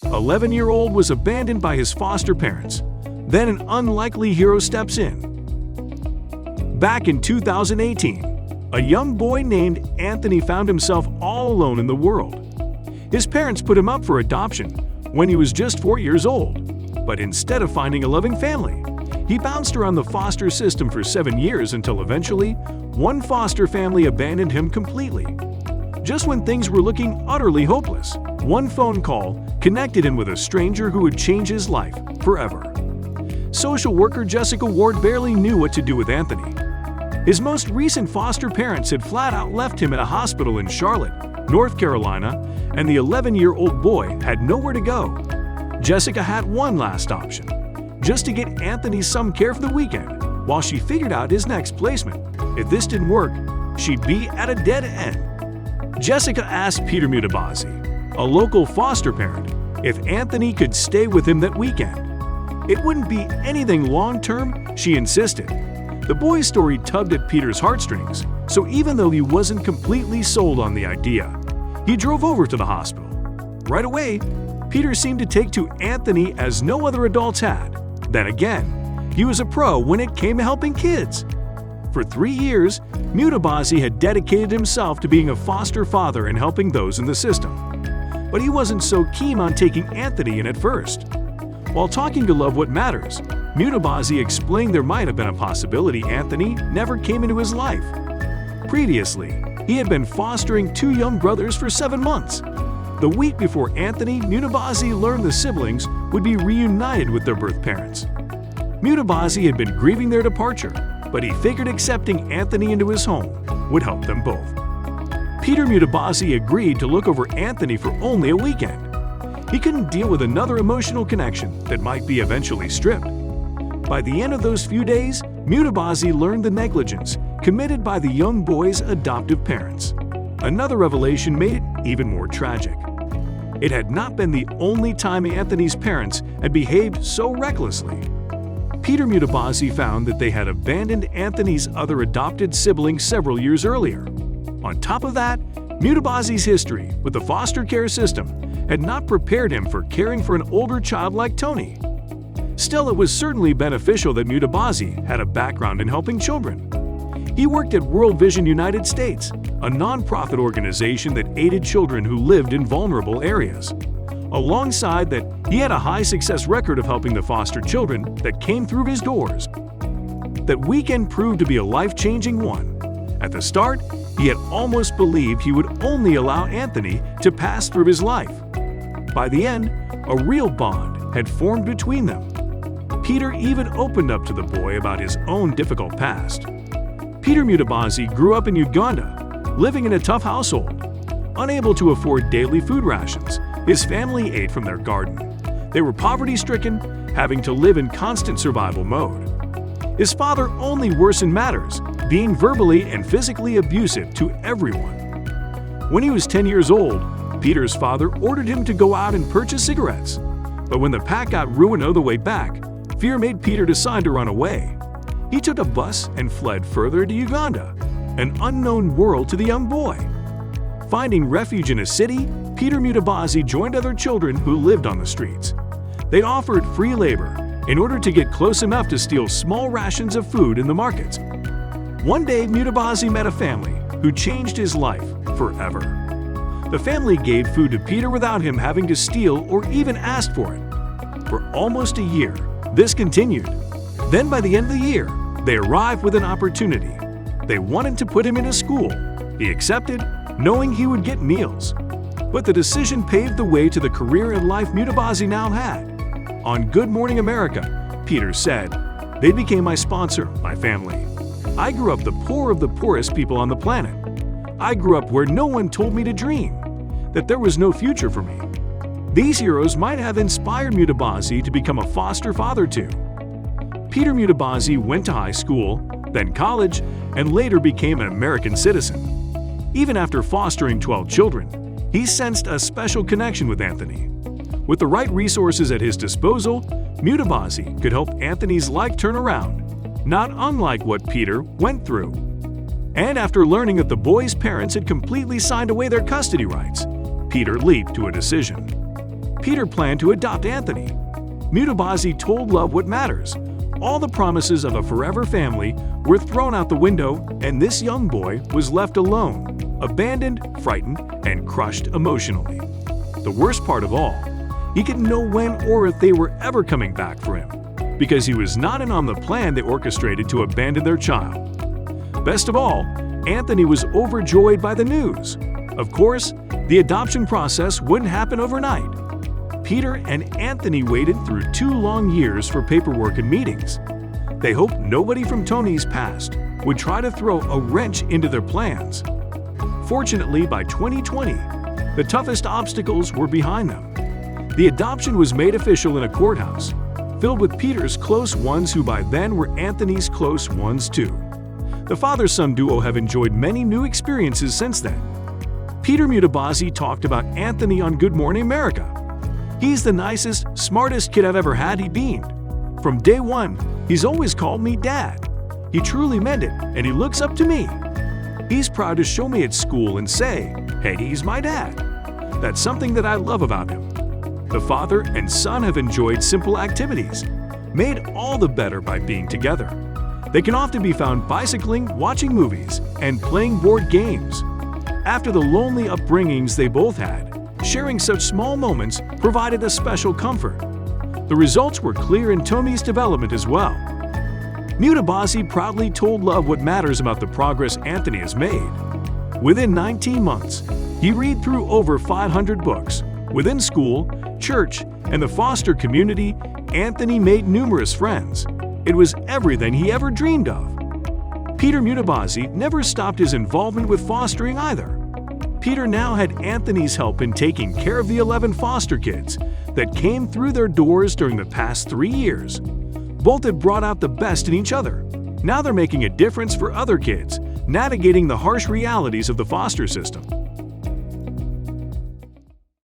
11-year-old was abandoned by his foster parents. Then an unlikely hero steps in. Back in 2018, a young boy named Anthony found himself all alone in the world. His parents put him up for adoption when he was just 4 years old. But instead of finding a loving family, he bounced around the foster system for 7 years until eventually, one foster family abandoned him completely. Just when things were looking utterly hopeless, one phone call connected him with a stranger who would change his life forever. Social worker Jessica Ward barely knew what to do with Anthony. His most recent foster parents had flat out left him at a hospital in Charlotte, North Carolina, and the 11-year-old boy had nowhere to go. Jessica had one last option, just to get Anthony some care for the weekend while she figured out his next placement. If this didn't work, she'd be at a dead end. Jessica asked Peter Mutabazi, a local foster parent, if Anthony could stay with him that weekend. It wouldn't be anything long-term, she insisted. The boy's story tugged at Peter's heartstrings, so even though he wasn't completely sold on the idea, he drove over to the hospital. Right away, Peter seemed to take to Anthony as no other adults had. Then again, he was a pro when it came to helping kids. For 3 years, Mutabazi had dedicated himself to being a foster father and helping those in the system. But he wasn't so keen on taking Anthony in at first. While talking to Love What Matters, Mutabazi explained there might have been a possibility Anthony never came into his life. Previously, he had been fostering 2 young brothers for 7 months. The week before Anthony, Mutabazi learned the siblings would be reunited with their birth parents. Mutabazi had been grieving their departure, but he figured accepting Anthony into his home would help them both. Peter Mutabazi agreed to look over Anthony for only a weekend. He couldn't deal with another emotional connection that might be eventually stripped. By the end of those few days, Mutabazi learned the negligence committed by the young boy's adoptive parents. Another revelation made it even more tragic. It had not been the only time Anthony's parents had behaved so recklessly. Peter Mutabazi found that they had abandoned Anthony's other adopted sibling several years earlier. On top of that, Mutabazi's history with the foster care system had not prepared him for caring for an older child like Tony. Still, it was certainly beneficial that Mutabazi had a background in helping children. He worked at World Vision United States, a nonprofit organization that aided children who lived in vulnerable areas. Alongside that, he had a high success record of helping the foster children that came through his doors. That weekend proved to be a life-changing one. At the start, he had almost believed he would only allow Anthony to pass through his life. By the end, a real bond had formed between them. Peter even opened up to the boy about his own difficult past. Peter Mutabazi grew up in Uganda, living in a tough household. Unable to afford daily food rations, his family ate from their garden. They were poverty-stricken, having to live in constant survival mode. His father only worsened matters, being verbally and physically abusive to everyone. When he was 10 years old, Peter's father ordered him to go out and purchase cigarettes. But when the pack got ruined on the way back, fear made Peter decide to run away. He took a bus and fled further to Uganda, an unknown world to the young boy. Finding refuge in a city, Peter Mutabazi joined other children who lived on the streets. They offered free labor in order to get close enough to steal small rations of food in the markets. One day, Mutabazi met a family who changed his life forever. The family gave food to Peter without him having to steal or even ask for it. For almost a year, this continued. Then by the end of the year, they arrived with an opportunity. They wanted to put him in a school. He accepted, knowing he would get meals. But the decision paved the way to the career and life Mutabazi now had. On Good Morning America, Peter said, "They became my sponsor, my family. I grew up the poor of the poorest people on the planet. I grew up where no one told me to dream, that there was no future for me." These heroes might have inspired Mutabazi to become a foster father too. Peter Mutabazi went to high school, then college, and later became an American citizen. Even after fostering 12 children, he sensed a special connection with Anthony. With the right resources at his disposal, Mutabazi could help Anthony's life turn around, not unlike what Peter went through. And after learning that the boy's parents had completely signed away their custody rights, Peter leaped to a decision. Peter planned to adopt Anthony. Mutabazi told Love what matters. All the promises of a forever family were thrown out the window, and this young boy was left alone, abandoned, frightened, and crushed emotionally. The worst part of all, he didn't know when or if they were ever coming back for him, because he was not in on the plan they orchestrated to abandon their child. Best of all, Anthony was overjoyed by the news. Of course, the adoption process wouldn't happen overnight. Peter and Anthony waited through 2 long years for paperwork and meetings. They hoped nobody from Tony's past would try to throw a wrench into their plans. Fortunately, by 2020, the toughest obstacles were behind them. The adoption was made official in a courthouse, filled with Peter's close ones who by then were Anthony's close ones too. The father-son duo have enjoyed many new experiences since then. Peter Mutabazi talked about Anthony on Good Morning America. "He's the nicest, smartest kid I've ever had," he beamed. "From day one, he's always called me Dad. He truly meant it, and he looks up to me. He's proud to show me at school and say, 'Hey, he's my dad.' That's something that I love about him." The father and son have enjoyed simple activities, made all the better by being together. They can often be found bicycling, watching movies, and playing board games. After the lonely upbringings they both had, sharing such small moments provided a special comfort. The results were clear in Tony's development as well. Mutabazi proudly told Love what matters about the progress Anthony has made. Within 19 months, he read through over 500 books. Within school, church, and the foster community, Anthony made numerous friends. It was everything he ever dreamed of. Peter Mutabazi never stopped his involvement with fostering either. Peter now had Anthony's help in taking care of the 11 foster kids that came through their doors during the past 3 years. Both had brought out the best in each other. Now they're making a difference for other kids, navigating the harsh realities of the foster system.